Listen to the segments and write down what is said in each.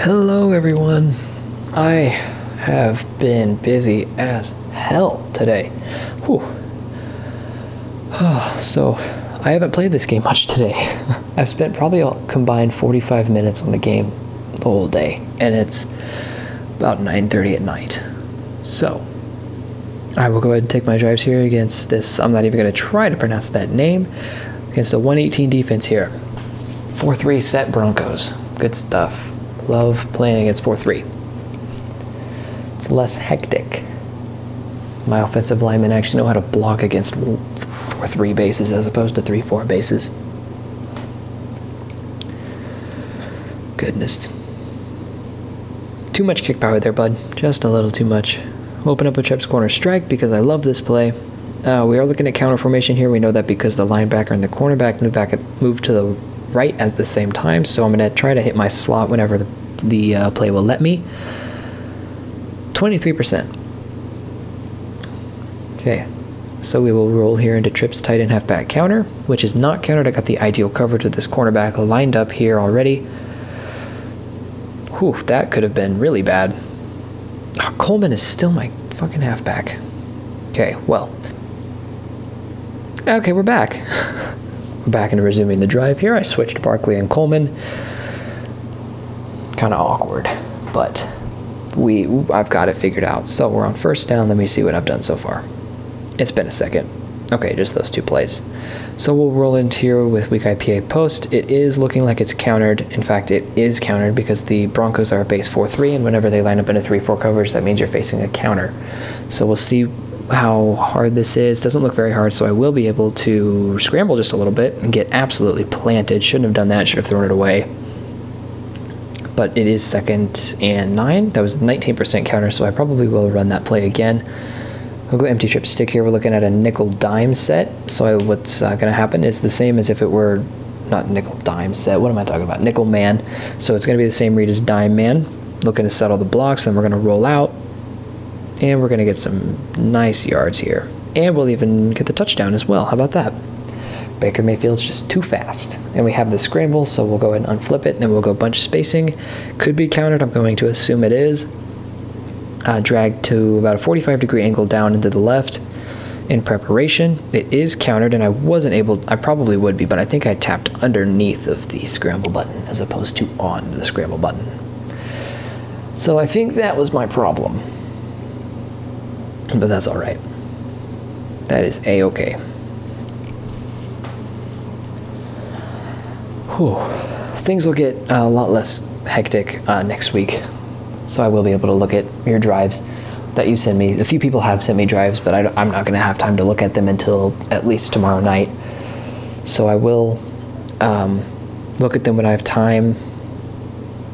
Hello everyone. I have been busy as hell today. Whew. So I haven't played this game much today. I've spent probably a combined 45 minutes on the game the whole day, and it's about 9:30 at night. So I will go ahead and take my drives here against this. I'm not even going to try to pronounce that name. Against the 118 defense here. 4-3 set Broncos. Good stuff. Love playing against 4-3. It's less hectic. My offensive linemen actually know how to block against 4-3 bases as opposed to 3-4 bases. Goodness. Too much kick power there, bud. Just a little too much. Open up a trips corner strike because I love this play. We are looking at counter formation here. We know that because the linebacker and the cornerback move to the right at the same time, so I'm going to try to hit my slot whenever the play will let me. 23%. Okay, so we will roll here into trips tight end halfback counter, which is not countered. I got the ideal coverage with this cornerback lined up here already. Whew, that could have been really bad. Oh, Coleman is still my fucking halfback. Okay, well. Okay, we're back. We're back into resuming the drive here. I switched Barkley and Coleman. Kind of awkward, but I've got it figured out. So we're on first down. Let me see what I've done so far. It's been a second. Okay, just those two plays. So we'll roll into here with weak IPA post. It is looking like it's countered. In fact, it is countered because the Broncos are a base 4-3, and whenever they line up in a 3-4 coverage, that means you're facing a counter. So we'll see how hard this is. Doesn't look very hard, so I will be able to scramble just a little bit and get absolutely planted. Shouldn't have done that. Should have thrown it away. But it is 2nd and 9. That was a 19% counter, so I probably will run that play again. We'll go empty trip stick here. We're looking at a nickel dime set. So what's going to happen is the same as if it were not nickel dime set. What am I talking about? Nickel man. So it's going to be the same read as dime man. Looking to settle the blocks, and we're going to roll out. And we're going to get some nice yards here. And we'll even get the touchdown as well. How about that? Baker Mayfield's just too fast. And we have the scramble, so we'll go ahead and unflip it. And then we'll go bunch spacing. Could be countered. I'm going to assume it is. Drag to about a 45-degree angle down into the left in preparation. It is countered, and I probably would be, but I think I tapped underneath of the scramble button as opposed to on the scramble button. So I think that was my problem. But that's all right. That is A-okay. Whew. Things will get a lot less hectic next week. So I will be able to look at your drives that you send me. A few people have sent me drives, but I'm not going to have time to look at them until at least tomorrow night. So I will look at them when I have time.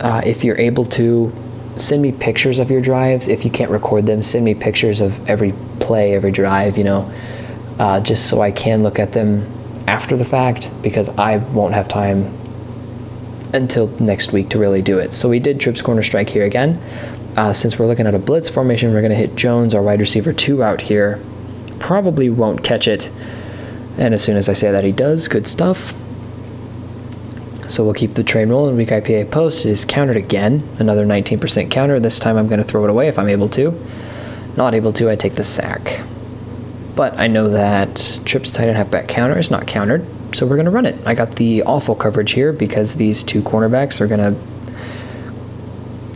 If you're able to, send me pictures of your drives. If you can't record them, send me pictures of every play, every drive, just so I can look at them after the fact, because I won't have time until next week to really do it. So we did trips corner strike here again. Since we're looking at a blitz formation, we're going to hit Jones, our wide receiver 2, out here. Probably won't catch it. And as soon as I say that, he does. Good stuff. So we'll keep the train rolling. Weak IPA post. It is countered again. Another 19% counter. This time I'm going to throw it away if I'm able to. Not able to, I take the sack. But I know that trips tight end halfback counter is not countered. So we're going to run it. I got the awful coverage here because these two cornerbacks are going to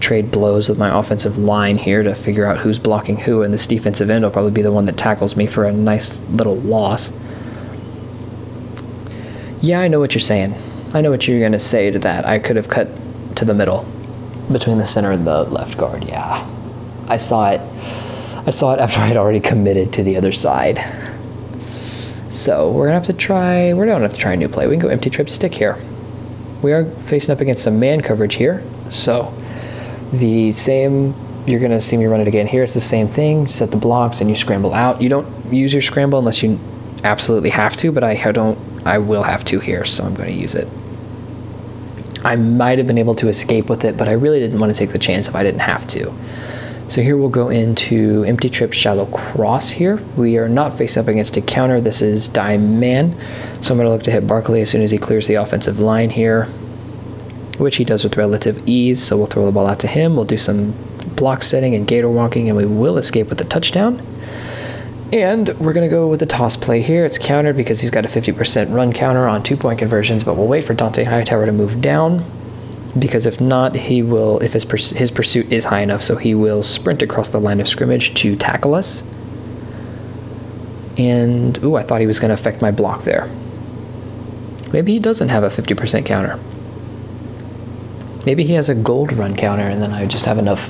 trade blows with my offensive line here to figure out who's blocking who, and this defensive end will probably be the one that tackles me for a nice little loss. Yeah, I know what you're saying. I know what you're going to say to that. I could have cut to the middle between the center and the left guard. Yeah, I saw it. I saw it after I'd already committed to the other side. So we're going to have to try, we don't have to try a new play. We can go empty trip stick here. We are facing up against some man coverage here. So the same, you're going to see me run it again here. It's the same thing. Set the blocks and you scramble out. You don't use your scramble unless you absolutely have to, but I will have to here, so I'm going to use it. I might have been able to escape with it, but I really didn't want to take the chance if I didn't have to. So here we'll go into empty trip shallow cross here. We are not faced up against a counter. This is dime man. So I'm going to look to hit Barkley as soon as he clears the offensive line here. which he does with relative ease. So we'll throw the ball out to him. We'll do some block setting and gator walking, and we will escape with the touchdown. And we're going to go with the toss play here. It's countered because he's got a 50% run counter on 2-point conversions, but we'll wait for Dante Hightower to move down, because if not, he will, if his pursuit is high enough, so he will sprint across the line of scrimmage to tackle us. And, ooh, I thought he was going to affect my block there. Maybe he doesn't have a 50% counter. Maybe he has a gold run counter, and then I just have enough,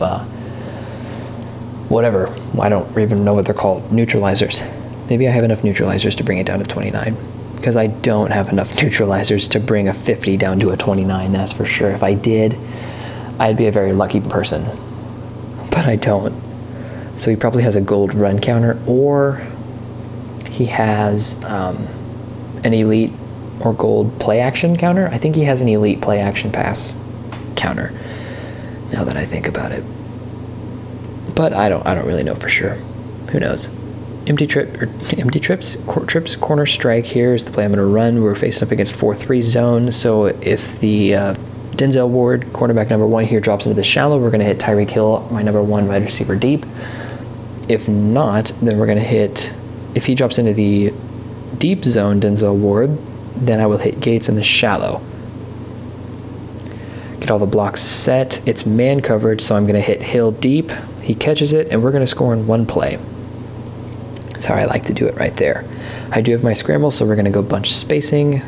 whatever. I don't even know what they're called. Neutralizers. Maybe I have enough neutralizers to bring it down to 29. Because I don't have enough neutralizers to bring a 50 down to a 29, that's for sure. If I did, I'd be a very lucky person. But I don't. So he probably has a gold run counter, or he has an elite or gold play action counter. I think he has an elite play action pass counter, now that I think about it. But I don't really know for sure. Who knows? Empty trips, corner strike. Here's the play I'm going to run. We're facing up against 4-3 zone. So if the Denzel Ward, cornerback number 1 here, drops into the shallow, we're going to hit Tyreek Hill, my number 1 wide receiver, deep. If not, then we're going to hit, if he drops into the deep zone, Denzel Ward, then I will hit Gates in the shallow. Get all the blocks set. It's man coverage, so I'm going to hit Hill deep. He catches it, and we're going to score in one play. That's how I like to do it right there. I do have my scramble, so we're going to go bunch spacing.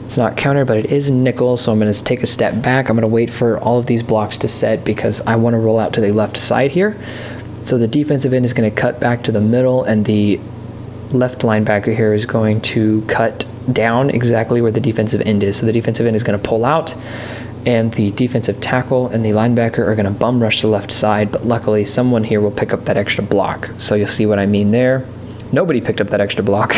It's not counter, but it is nickel, so I'm going to take a step back. I'm going to wait for all of these blocks to set because I want to roll out to the left side here. So the defensive end is going to cut back to the middle, and the left linebacker here is going to cut down exactly where the defensive end is. So the defensive end is going to pull out, and the defensive tackle and the linebacker are going to bum rush the left side, but luckily someone here will pick up that extra block. So you'll see what I mean there. Nobody picked up that extra block,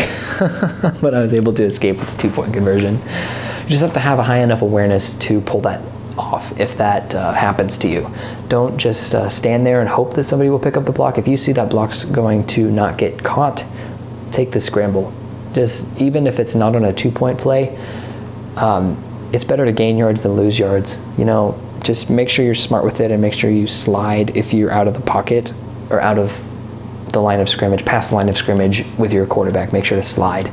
but I was able to escape with the 2-point conversion. You just have to have a high enough awareness to pull that off if that happens to you. Don't just stand there and hope that somebody will pick up the block. If you see that block's going to not get caught, take the scramble. Just even if it's not on a 2-point play, it's better to gain yards than lose yards. You know, just make sure you're smart with it and make sure you slide if you're out of the pocket or out of the line of scrimmage, past the line of scrimmage with your quarterback. Make sure to slide.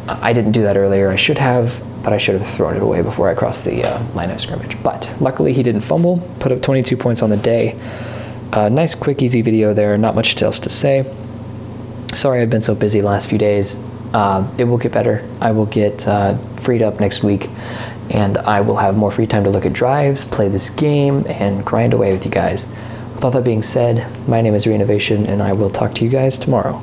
I didn't do that earlier. I should have, but I should have thrown it away before I crossed the line of scrimmage. But luckily he didn't fumble, put up 22 points on the day. Nice, quick, easy video there. Not much else to say. Sorry I've been so busy the last few days. It will get better. I will get freed up next week, and I will have more free time to look at drives, play this game, and grind away with you guys. With all that being said, my name is Reinnovation, and I will talk to you guys tomorrow.